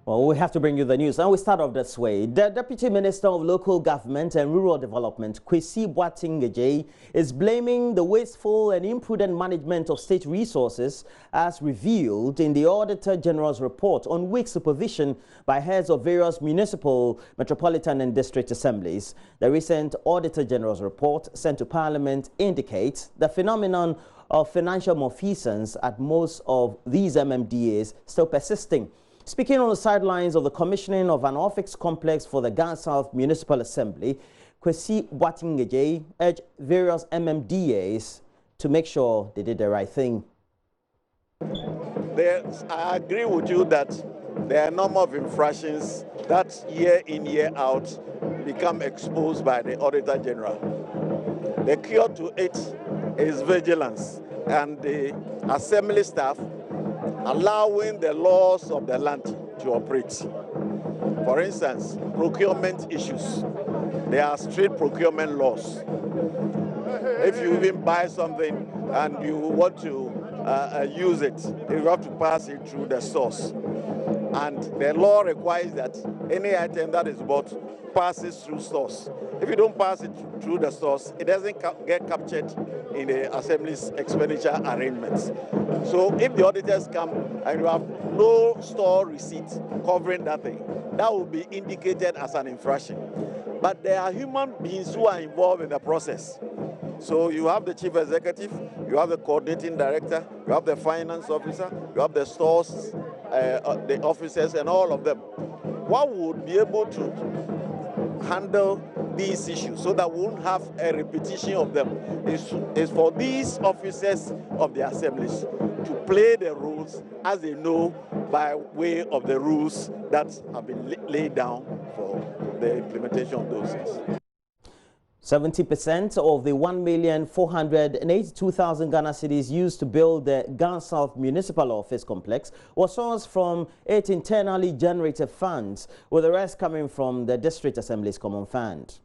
Well, we have to bring you the news, and we start off this way. The Deputy Minister of Local Government and Rural Development, Kwesi Boateng-Agyei, is blaming the wasteful and imprudent management of state resources as revealed in the Auditor General's report on weak supervision by heads of various municipal, metropolitan and district assemblies. The recent Auditor General's report sent to Parliament indicates the phenomenon of financial malfeasance at most of these MMDAs still persisting. Speaking on the sidelines of the commissioning of an office complex for the Ghana South Municipal Assembly, Kwesi Boateng-Agyei urged various MMDAs to make sure they did the right thing. I agree with you that there are a number of infractions that year in, year out become exposed by the Auditor General. The cure to it is vigilance and the Assembly staff allowing the laws of the land to operate. For instance, procurement issues. There are strict procurement laws. If you even buy something and you want to use it, you have to pass it through the source. And the law requires that any item that is bought passes through source. If you don't pass it through the source, it doesn't get captured in the Assembly's expenditure arrangements. So if the auditors come and you have no store receipt covering that thing, that will be indicated as an infraction. But there are human beings who are involved in the process. So you have the chief executive, you have the coordinating director, you have the finance officer, you have the stores, the officers and all of them. What would be able to handle these issues so that we won't have a repetition of them is for these officers of the assemblies to play the rules as they know by way of the rules that have been laid down for the implementation of those things. 70% of the 1,482,000 Ghana cedis used to build the Ghana South Municipal Office Complex was sourced from 8 internally generated funds, with the rest coming from the District Assembly's Common Fund.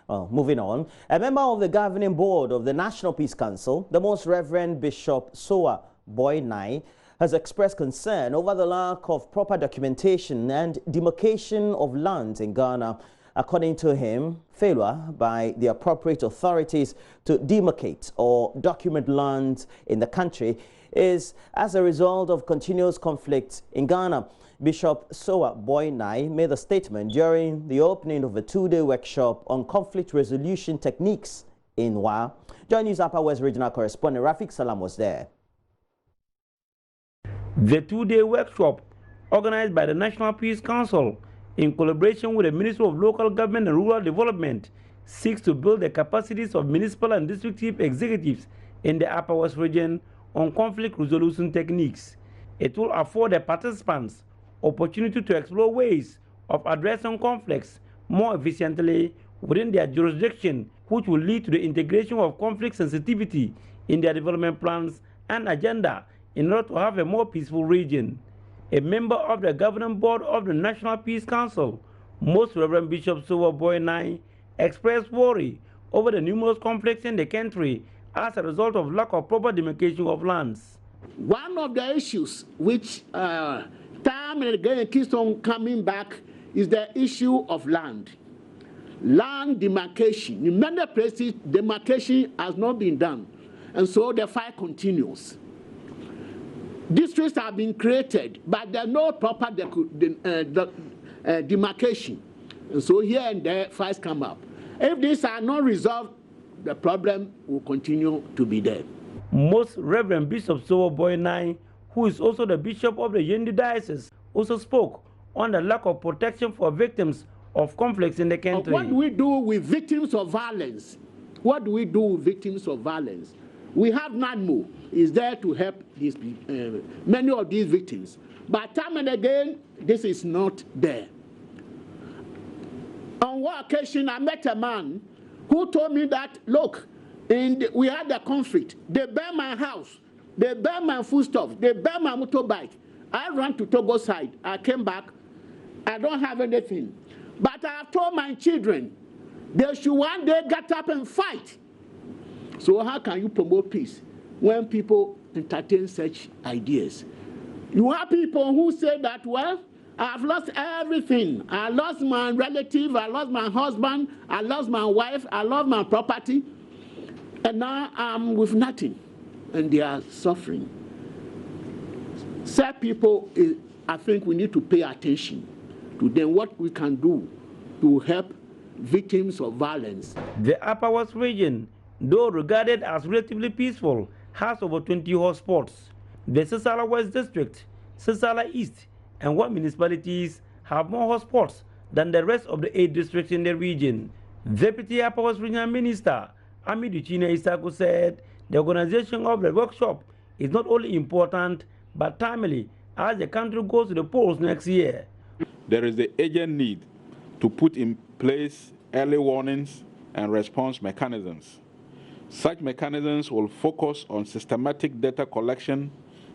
Well, moving on, a member of the governing board of the National Peace Council, the Most Reverend Bishop Soa Boy-Nai, has expressed concern over the lack of proper documentation and demarcation of lands in Ghana. According to him, failure by the appropriate authorities to demarcate or document lands in the country is as a result of continuous conflict in Ghana. Bishop Soa Boy-Nai made a statement during the opening of a 2-day workshop on conflict resolution techniques in Wa. JoyNews Upper West Regional Correspondent Rafik Salam was there. The 2-day workshop, organized by the National Peace Council in collaboration with the Ministry of Local Government and Rural Development, seeks to build the capacities of municipal and district chief executives in the Upper West region on conflict resolution techniques. It will afford the participants opportunity to explore ways of addressing conflicts more efficiently within their jurisdiction, which will lead to the integration of conflict sensitivity in their development plans and agenda in order to have a more peaceful region. A member of the governing board of the National Peace Council, Most Reverend Bishop Soa Boy-Nai, expressed worry over the numerous conflicts in the country as a result of lack of proper demarcation of lands. One of the issues which time and again keeps on coming back is the issue of land. Land demarcation. In many places, demarcation has not been done, and so the fight continues. Districts have been created, but there are no proper demarcation. And so here and there, fights come up. If these are not resolved, the problem will continue to be there. Most Reverend Bishop Soa Boy-Nai, who is also the Bishop of the Yendi Diocese, also spoke on the lack of protection for victims of conflicts in the country. What do we do with victims of violence? What do we do with victims of violence? We have NADMO is there to help these, many of these victims. But time and again, this is not there. On one occasion, I met a man who told me that, look, we had a conflict. They burned my house. They burned my foodstuff. They burned my motorbike. I ran to Togo side. I came back. I don't have anything. But I have told my children, they should one day get up and fight. So how can you promote peace when people entertain such ideas? You have people who say that, well, I've lost everything. I lost my relative, I lost my husband, I lost my wife, I lost my property, and now I'm with nothing, and they are suffering. Sad people, I think we need to pay attention to them, what we can do to help victims of violence. The Upper West region, though regarded as relatively peaceful, has over 20 hotspots. The Sisala West District, Sisala East, and 1 municipalities have more hotspots than the rest of the 8 districts in the region. Deputy Upper West Regional Minister Amidu Chine Isaku said the organization of the workshop is not only important but timely as the country goes to the polls next year. There is the urgent need to put in place early warnings and response mechanisms. Such mechanisms will focus on systematic data collection,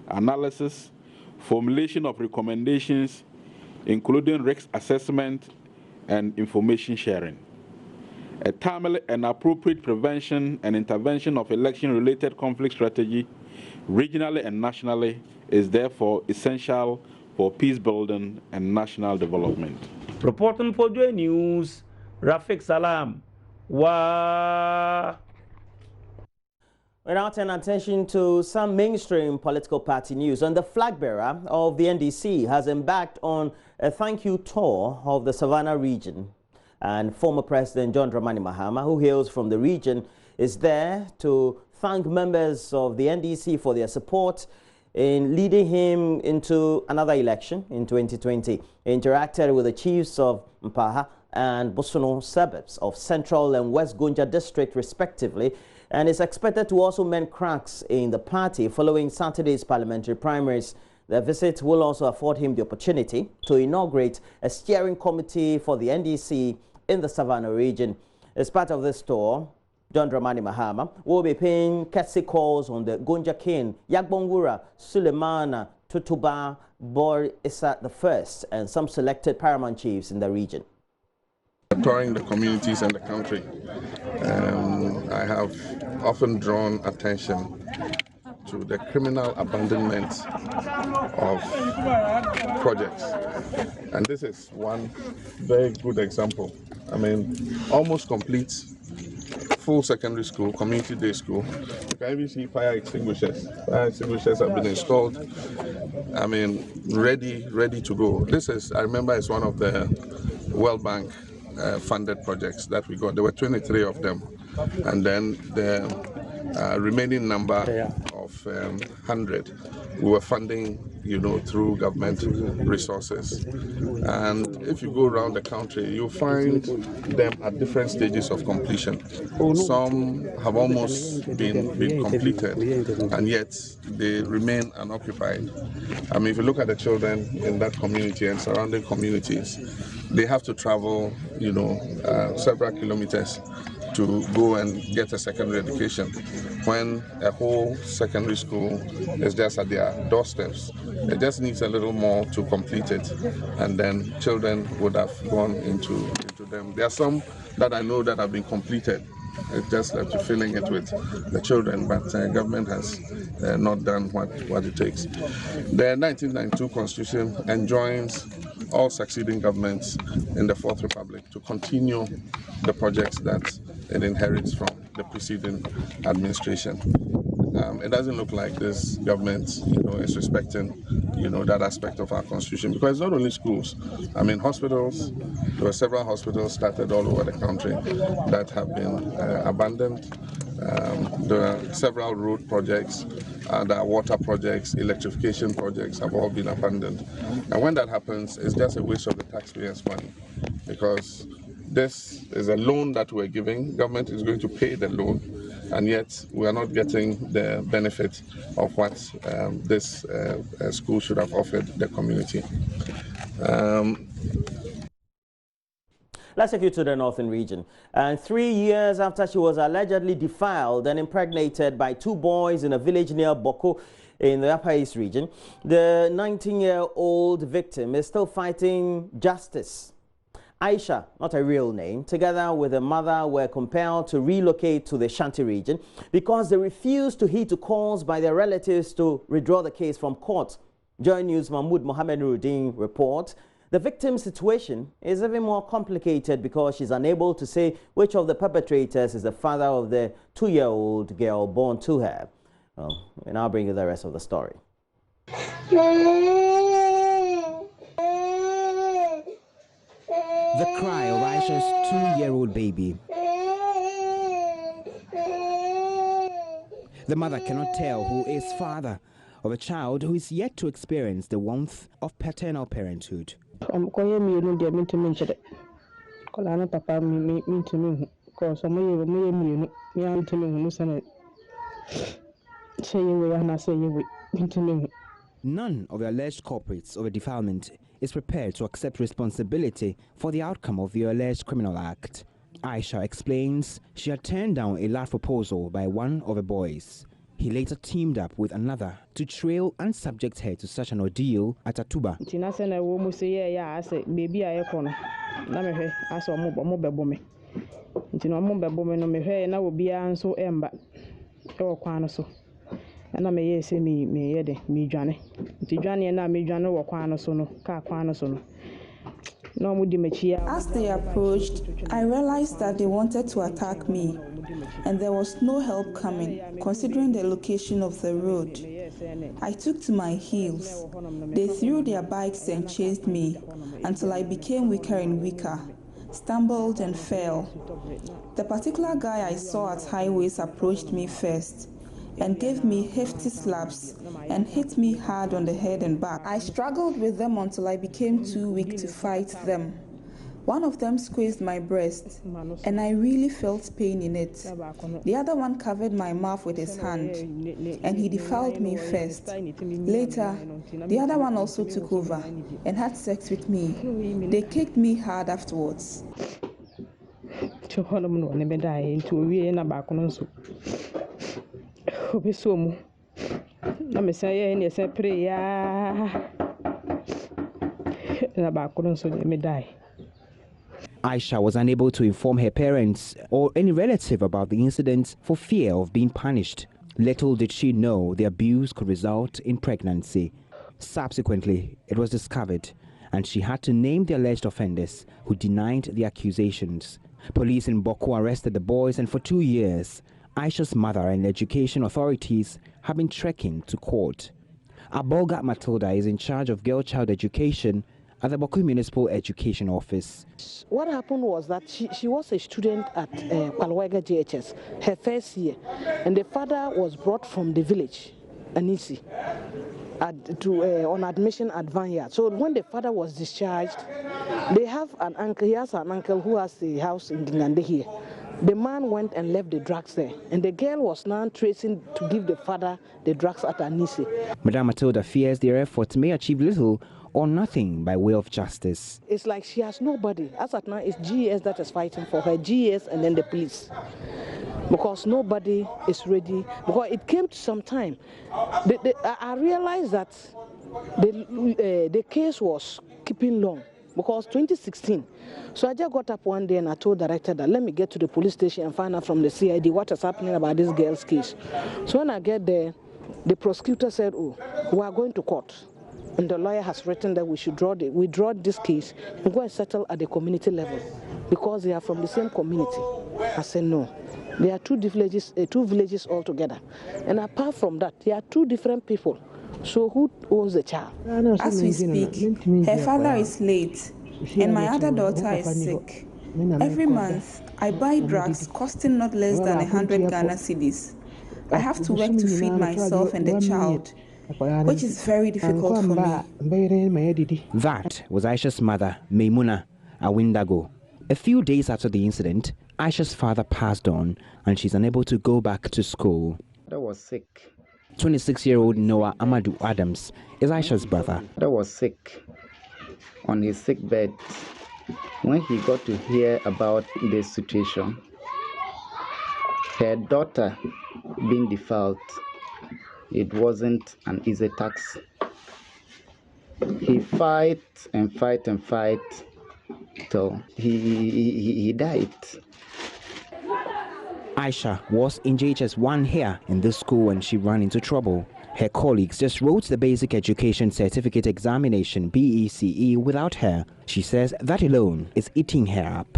analysis, formulation of recommendations, including risk assessment and information sharing. A timely and appropriate prevention and intervention of election-related conflict strategy, regionally and nationally, is therefore essential for peace building and national development. Reporting for JoyNews, Rafiq Salam. Wa. We now turn attention to some mainstream political party news. And the flag bearer of the NDC has embarked on a thank you tour of the Savannah region. And former President John Dramani Mahama, who hails from the region, is there to thank members of the NDC for their support in leading him into another election in 2020. He interacted with the chiefs of Mpaha and Bosono suburbs of Central and West Gonja district respectively, and is expected to also mend cracks in the party following Saturday's parliamentary primaries. The visit will also afford him the opportunity to inaugurate a steering committee for the NDC in the Savannah region. As part of this tour, John Dramani Mahama will be paying courtesy calls on the Gonja King, Yagbongura, Sulemana, Tutuba, Bor Issa I, and some selected paramount chiefs in the region. Touring the communities and the country, I have often drawn attention to the criminal abandonment of projects. And this is one very good example. I mean, almost complete full secondary school, community day school. You can even see fire extinguishers. Fire extinguishers have been installed. I mean, ready to go. This is, I remember, it's one of the World Bank funded projects that we got. There were 23 of them. And then the remaining number of 100 we were funding, through government resources. And if you go around the country, you'll find them at different stages of completion. Some have almost been completed, and yet they remain unoccupied. I mean, if you look at the children in that community and surrounding communities, they have to travel, several kilometers to go and get a secondary education, when a whole secondary school is just at their doorsteps. It just needs a little more to complete it, and then children would have gone into them. There are some that I know that have been completed. It's just left to filling it with the children, but government has not done what it takes. The 1992 Constitution enjoins all succeeding governments in the Fourth Republic to continue the projects that it inherits from the preceding administration. It doesn't look like this government, is respecting, that aspect of our constitution, because it's not only schools. I mean, hospitals. There were several hospitals started all over the country that have been abandoned. There are several road projects, there are water projects, electrification projects have all been abandoned. And when that happens, it's just a waste of the taxpayers' money, because this is a loan that we're giving. Government is going to pay the loan, and yet we are not getting the benefit of what this school should have offered the community. Let's take you to the northern region. And 3 years after she was allegedly defiled and impregnated by 2 boys in a village near Boko in the Upper East region, the 19-year-old victim is still fighting justice. Aisha, not a real name, together with her mother were compelled to relocate to the Shanti region because they refused to heed to calls by their relatives to withdraw the case from court. JoyNews Mahmoud Mohammed Nuruddin reports the victim's situation is even more complicated because she's unable to say which of the perpetrators is the father of the 2-year-old girl born to her. Well, we now bring you the rest of the story. The cry of Aisha's 2-year-old baby. The mother cannot tell who is father of a child who is yet to experience the warmth of paternal parenthood. None of the alleged culprits of a defilement is prepared to accept responsibility for the outcome of the alleged criminal act. Aisha explains she had turned down a large proposal by one of the boys. He later teamed up with another to trail and subject her to such an ordeal at Atuba. As they approached, I realized that they wanted to attack me, and there was no help coming, considering the location of the road. I took to my heels. They threw their bikes and chased me until I became weaker and weaker, stumbled and fell. The particular guy I saw at highways approached me first and gave me hefty slaps and hit me hard on the head and back. I struggled with them until I became too weak to fight them. One of them squeezed my breast, and I really felt pain in it. The other one covered my mouth with his hand, and he defiled me first. Later, the other one also took over and had sex with me. They kicked me hard afterwards. Aisha was unable to inform her parents or any relative about the incident for fear of being punished. Little did she know the abuse could result in pregnancy. Subsequently, it was discovered, and she had to name the alleged offenders who denied the accusations. Police in Boko arrested the boys, and for 2 years, Aisha's mother and education authorities have been trekking to court. Abolga Matilda is in charge of girl-child education at the Boko Municipal Education Office. What happened was that she was a student at Kwalwega JHS, her first year, and the father was brought from the village, Anisi, on admission at Vineyard. So when the father was discharged, they have an uncle, he has an uncle who has a house in Dingande here. The man went and left the drugs there, and the girl was now tracing to give the father the drugs at Anisi. Madame Matilda fears their efforts may achieve little or nothing by way of justice. It's like she has nobody. As at now, it's GES that is fighting for her, GES and then the police. Because nobody is ready. Because it came to some time. I realized that the case was keeping long. Because 2016, so I just got up one day and I told the director that let me get to the police station and find out from the CID what is happening about this girl's case. So when I get there, the prosecutor said, oh, we are going to court. And the lawyer has written that we should withdraw this case and go and settle at the community level because they are from the same community. I said no. There are two villages altogether. And apart from that, there are two different people. So who owns the child? As we speak, her father is late and my other daughter is sick. Every month, I buy drugs costing not less than 100 Ghana cedis. I have to work to feed myself and the child, which is very difficult for me. That was Aisha's mother, Maimuna Awindago. A few days after the incident, Aisha's father passed on and she's unable to go back to school. I was sick. 26-year-old Noah Amadou Adams is Aisha's brother. I was sick on his sick bed. When he got to hear about this situation, her daughter being defiled, it wasn't an easy task. He fight and fight and fight till he died. Aisha was in JHS 1 here in this school when she ran into trouble. Her colleagues just wrote the Basic Education Certificate Examination (BECE) without her. She says that alone is eating her up.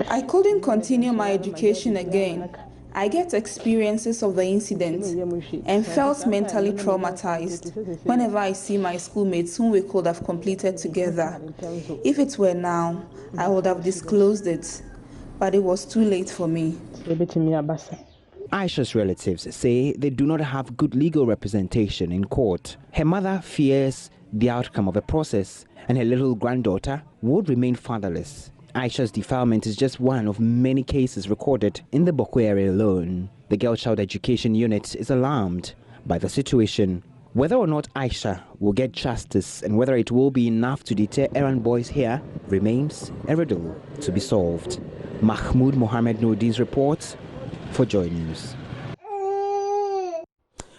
I couldn't continue my education again. I get experiences of the incident and felt mentally traumatized whenever I see my schoolmates whom we could have completed together. If it were now, I would have disclosed it, but it was too late for me. Aisha's relatives say they do not have good legal representation in court. Her mother fears the outcome of the process, and her little granddaughter would remain fatherless. Aisha's defilement is just one of many cases recorded in the Boko area alone. The Girl Child Education Unit is alarmed by the situation. Whether or not Aisha will get justice and whether it will be enough to deter errand boys here remains a riddle to be solved. Mahmoud Mohammed Noordin's report for Joy News.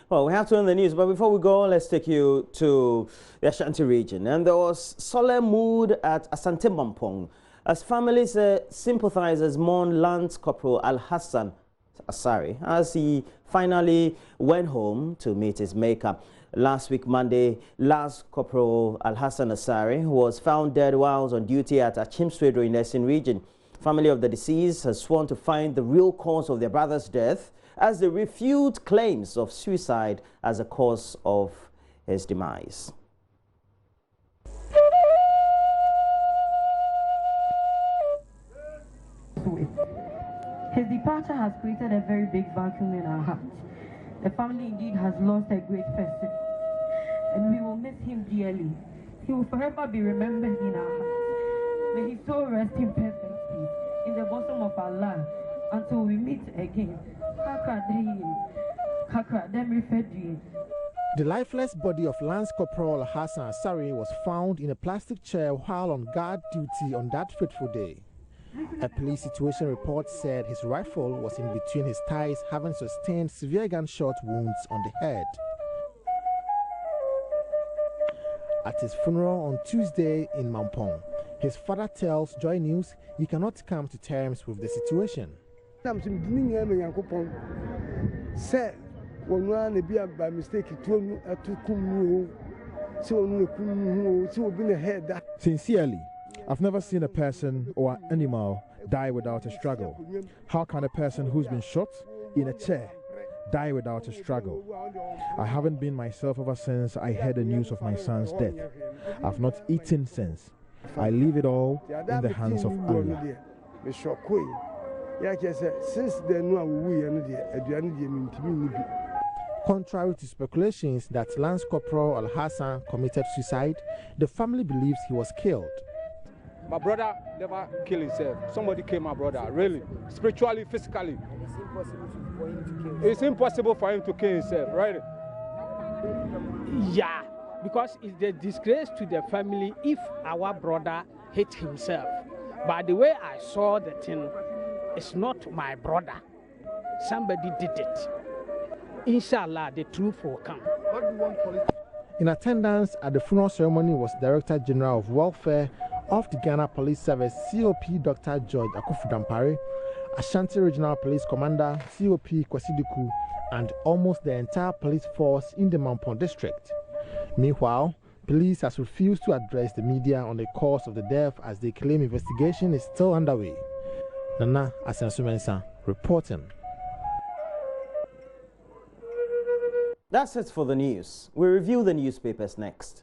Well, we have to end the news, but before we go, let's take you to the Ashanti region. And there was solemn mood at Asante Mampong as families sympathizers mourn Lance Corporal Al-Hassan Asari as he finally went home to meet his maker. Last week, Monday, Lance Corporal Al-Hassan Asari was found dead while on duty at Achimswedro in Esin region. Family of the deceased has sworn to find the real cause of their brother's death as they refute claims of suicide as a cause of his demise. His departure has created a very big vacuum in our hearts. The family indeed has lost a great person, and we will miss him dearly. He will forever be remembered in our hearts. May his soul rest in perfect peace in the bosom of Allah until we meet again. The lifeless body of Lance Corporal Hassan Asari was found in a plastic chair while on guard duty on that fateful day. A police situation report said his rifle was in between his thighs, having sustained severe gunshot wounds on the head. At his funeral on Tuesday in Mampong, his father tells Joy News he cannot come to terms with the situation. Sincerely, I've never seen a person or an animal die without a struggle. How can a person who's been shot in a chair die without a struggle? I haven't been myself ever since I heard the news of my son's death. I've not eaten since. I leave it all in the hands of Allah. Contrary to speculations that Lance Corporal Al-Hassan committed suicide, the family believes he was killed. My brother never killed himself. Somebody killed my brother, really. Spiritually, physically. It's impossible for him to kill himself, right? Yeah, because it's a disgrace to the family if our brother hit himself. But the way I saw the thing, it's not my brother. Somebody did it. Inshallah, the truth will come. In attendance at the funeral ceremony was Director General of Welfare of the Ghana Police Service, COP Dr. George Akufudampare, Ashanti Regional Police Commander, COP Kwasidiku, and almost the entire police force in the Mampong district. Meanwhile, police has refused to address the media on the cause of the death as they claim investigation is still underway. Nana Asensumensa reporting. That's it for the news. We review the newspapers next.